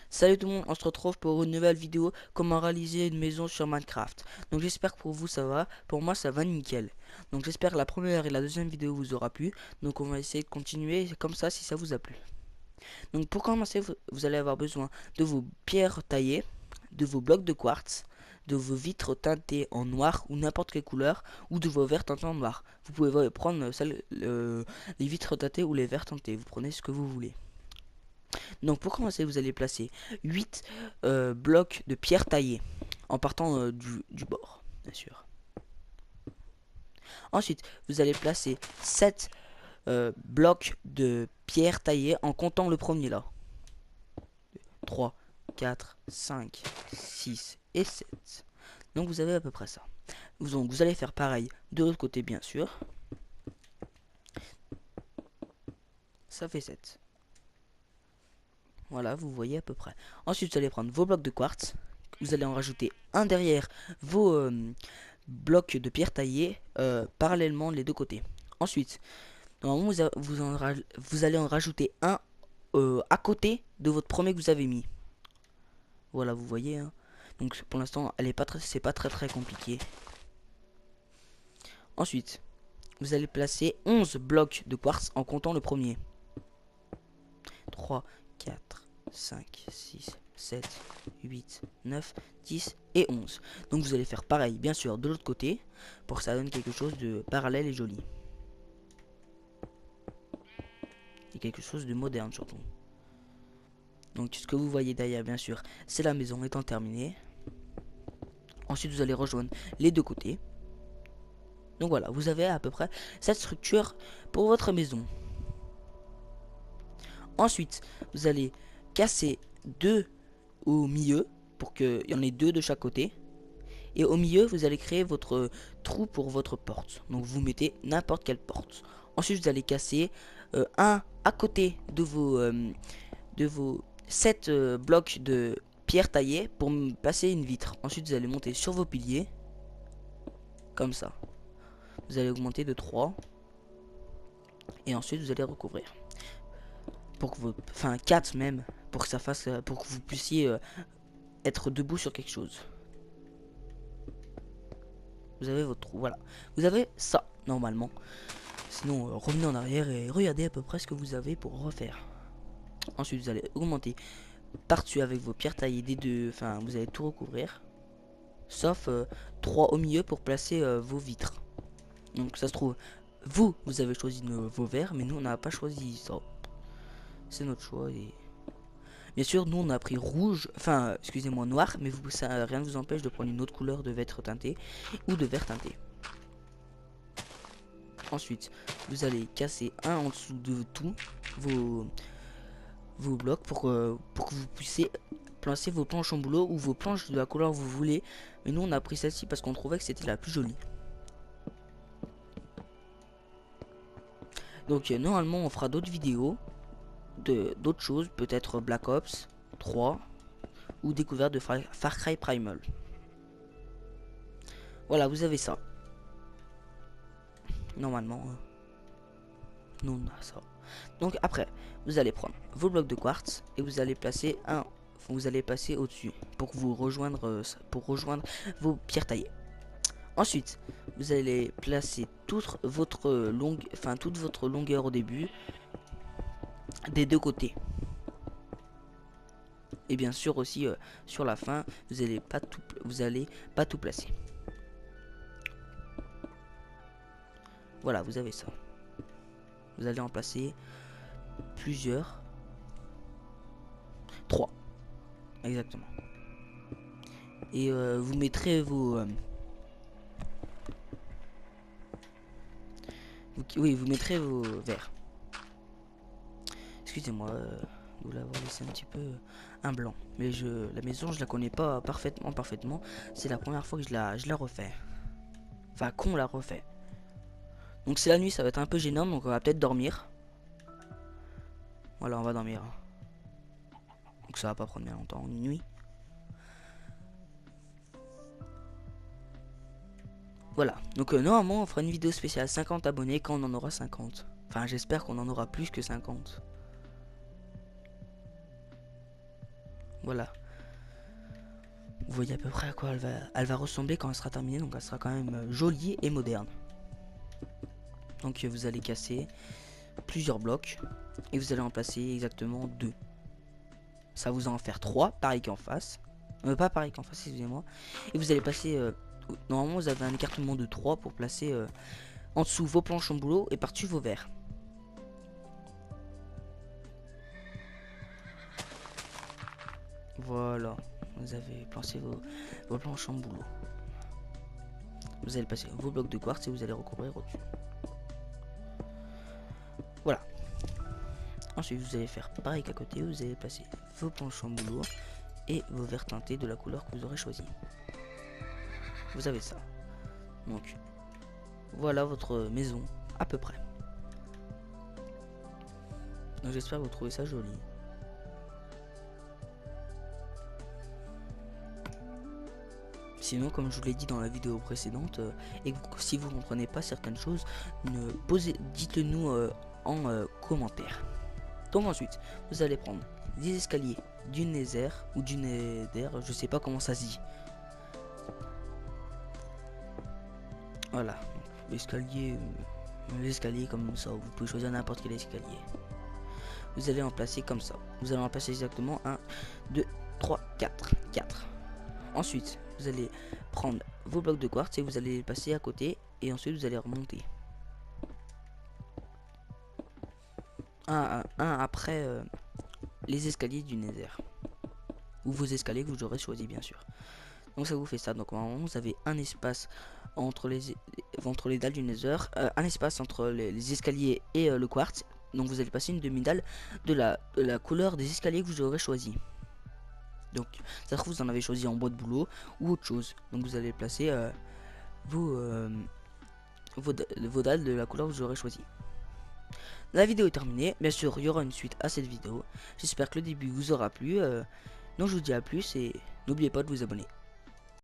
Salut tout le monde, on se retrouve pour une nouvelle vidéo comment réaliser une maison sur Minecraft. Donc j'espère que pour vous ça va, pour moi ça va nickel. Donc j'espère que la première et la deuxième vidéo vous aura plu. Donc on va essayer de continuer comme ça si ça vous a plu. Donc pour commencer vous allez avoir besoin de vos pierres taillées, de vos blocs de quartz, de vos vitres teintées en noir ou n'importe quelle couleur, ou de vos verres teintés en noir. Vous pouvez prendre les vitres teintées ou les verres teintés, vous prenez ce que vous voulez. Donc pour commencer, vous allez placer 8 blocs de pierre taillée en partant du bord, bien sûr. Ensuite, vous allez placer 7 blocs de pierre taillée en comptant le premier là. 3, 4, 5, 6 et 7. Donc vous avez à peu près ça. Vous allez faire pareil de l'autre côté, bien sûr. Ça fait 7. Voilà, vous voyez à peu près. Ensuite, vous allez prendre vos blocs de quartz. Vous allez en rajouter un derrière vos blocs de pierre taillée parallèlement les deux côtés. Ensuite, normalement, vous allez en rajouter un à côté de votre premier que vous avez mis. Voilà, vous voyez. Hein. Donc pour l'instant, c'est pas très compliqué. Ensuite, vous allez placer 11 blocs de quartz en comptant le premier. 3, 4, 5, 6, 7, 8, 9, 10 et 11. Donc vous allez faire pareil, bien sûr, de l'autre côté, pour que ça donne quelque chose de parallèle et joli. Et quelque chose de moderne surtout. Donc ce que vous voyez derrière, bien sûr, c'est la maison étant terminée. Ensuite, vous allez rejoindre les deux côtés. Donc voilà, vous avez à peu près cette structure pour votre maison. Ensuite, vous allez casser deux au milieu pour qu'il y en ait deux de chaque côté. Et au milieu, vous allez créer votre trou pour votre porte. Donc vous mettez n'importe quelle porte. Ensuite, vous allez casser un à côté de vos 7 blocs de pierre taillée pour passer une vitre. Ensuite, vous allez monter sur vos piliers. Comme ça. Vous allez augmenter de 3. Et ensuite, vous allez recouvrir. Pour que enfin 4 même. Pour que ça fasse. Pour que vous puissiez être debout sur quelque chose. Vous avez votre trou. Voilà. Vous avez ça, normalement. Sinon, revenez en arrière et regardez à peu près ce que vous avez pour refaire. Ensuite, vous allez augmenter par-dessus avec vos pierres taillées des deux. Enfin, vous allez tout recouvrir. Sauf 3 au milieu pour placer vos vitres. Donc, ça se trouve, vous avez choisi vos verres, mais nous, on n'a pas choisi ça. C'est notre choix. Et bien sûr, nous, on a pris rouge, enfin, excusez-moi, noir, mais ça, rien ne vous empêche de prendre une autre couleur de vitre teintée ou de verre teinté. Ensuite, vous allez casser un en dessous de tout vos blocs pour que vous puissiez placer vos planches en boulot ou vos planches de la couleur que vous voulez. Mais nous on a pris celle-ci parce qu'on trouvait que c'était la plus jolie. Donc normalement on fera d'autres vidéos d'autres choses, peut-être Black Ops 3 ou découverte de Far Cry Primal. Voilà, vous avez ça. Normalement, nous on a ça. Donc après, vous allez prendre vos blocs de quartz et vous allez placer vous allez passer au-dessus pour vous rejoindre vos pierres taillées. Ensuite, vous allez placer toute votre longueur au début des deux côtés. Et bien sûr aussi sur la fin, vous allez pas tout placer. Voilà, vous avez ça. Vous allez en placer plusieurs. 3 exactement. Et vous mettrez vous mettrez vos verres. Excusez-moi de vous l'avoir laissé un petit peu un blanc. Mais la maison, je la connais pas parfaitement. C'est la première fois que je la refais. Enfin, qu'on la refait. Donc c'est la nuit, ça va être un peu gênant, donc on va peut-être dormir. Voilà, on va dormir. Donc ça va pas prendre bien longtemps, une nuit. Voilà, donc normalement on fera une vidéo spéciale 50 abonnés quand on en aura 50. Enfin j'espère qu'on en aura plus que 50. Voilà. Vous voyez à peu près à quoi elle va ressembler quand elle sera terminée. Donc elle sera quand même jolie et moderne. Donc vous allez casser plusieurs blocs. Et vous allez en placer exactement 2. Ça vous en faire 3, pareil qu'en face. Pas pareil qu'en face, excusez-moi. Et vous allez passer... normalement vous avez un écartement de 3 pour placer en dessous vos planches en boulot et par-dessus vos verres. Voilà, vous avez placé vos planches en boulot. Vous allez passer vos blocs de quartz et vous allez recouvrir au-dessus. Voilà. Ensuite, vous allez faire pareil qu'à côté, vous allez placer vos planches en boulot et vos verres teintés de la couleur que vous aurez choisi. Vous avez ça. Donc, voilà votre maison, à peu près. Donc j'espère que vous trouvez ça joli. Sinon, comme je vous l'ai dit dans la vidéo précédente, et que si vous ne comprenez pas certaines choses, dites-le nous en commentaire. Donc ensuite, vous allez prendre des escaliers du Nether ou du Nether, je sais pas comment ça se dit. Voilà, l'escalier comme ça, vous pouvez choisir n'importe quel escalier. Vous allez en placer comme ça. Vous allez en placer exactement 1, 2, 3, 4. Ensuite, vous allez prendre vos blocs de quartz et vous allez les passer à côté. Et ensuite, vous allez remonter. Un après les escaliers du Nether. Ou vos escaliers que vous aurez choisi, bien sûr. Donc ça vous fait ça. Donc normalement, vous avez un espace entre les dalles du Nether. Un espace entre les escaliers et le quartz. Donc vous allez passer une demi-dalle de la couleur des escaliers que vous aurez choisi. Donc ça se trouve vous en avez choisi en bois de boulot ou autre chose. Donc vous allez placer vos dalles de la couleur que vous aurez choisi. La vidéo est terminée. Bien sûr il y aura une suite à cette vidéo. J'espère que le début vous aura plu. Donc je vous dis à plus et n'oubliez pas de vous abonner.